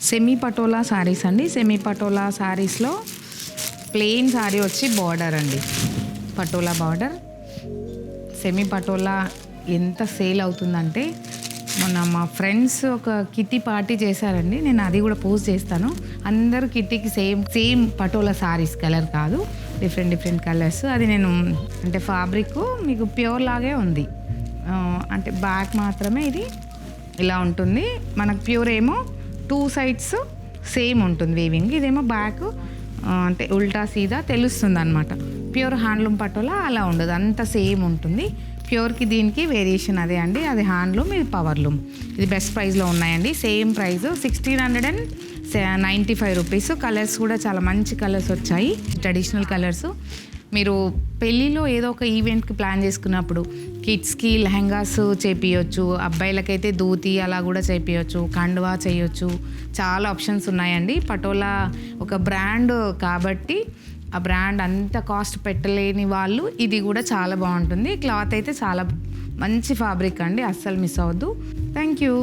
Semi patola saris అండి. Semi patola శారీస్లో plain sari వచ్చి బార్డర్ అండి, పటోలా బార్డర్. సెమీ పటోలా ఎంత సేల్ అవుతుందంటే, మొన్న మా ఫ్రెండ్స్ ఒక కిట్టి పార్టీ చేశారండి, నేను అది కూడా పోస్ట్ చేస్తాను. అందరూ కిట్టీకి సేమ్ పటోలా శారీస్, కలర్ కాదు, డిఫరెంట్ కలర్స్. అది నేను అంటే ఫ్యాబ్రిక్ మీకు ప్యూర్ లాగే ఉంది, అంటే బ్యాక్ మాత్రమే ఇది ఇలా ఉంటుంది. మనకు ప్యూర్ ఏమో 2 sides సేమ్ ఉంటుంది వీవింగ్, ఇదేమో బ్యాక్ అంటే ఉల్టా సీదా తెలుస్తుంది అనమాట. ప్యూర్ హ్యాండ్లూమ్ పటోలా అలా ఉండదు, అంత సేమ్ ఉంటుంది. ప్యూర్కి దీనికి వేరియేషన్ అదే అండి, అది హ్యాండ్లూమ్, ఇది పవర్లూమ్. ఇది బెస్ట్ ప్రైస్లో ఉన్నాయండి. Same price 1695 rupees. కలర్స్ కూడా చాలా మంచి కలర్స్ వచ్చాయి, ట్రెడిషనల్ కలర్స్. మీరు పెళ్ళిలో ఏదో ఒక ఈవెంట్కి ప్లాన్ చేసుకున్నప్పుడు కిడ్స్కి లెహంగాస్ చేపియొచ్చు, అబ్బాయిలకైతే ధోతి అలా కూడా చేపియొచ్చు, కండువా చేయొచ్చు, చాలా ఆప్షన్స్ ఉన్నాయండి. పటోలా ఒక బ్రాండ్ కాబట్టి ఆ బ్రాండ్ అంత కాస్ట్ పెట్టలేని వాళ్ళు ఇది కూడా చాలా బాగుంటుంది. క్లాత్ అయితే చాలా మంచి ఫ్యాబ్రిక్ అండి, అస్సలు మిస్ అవ్వద్దు. Thank you.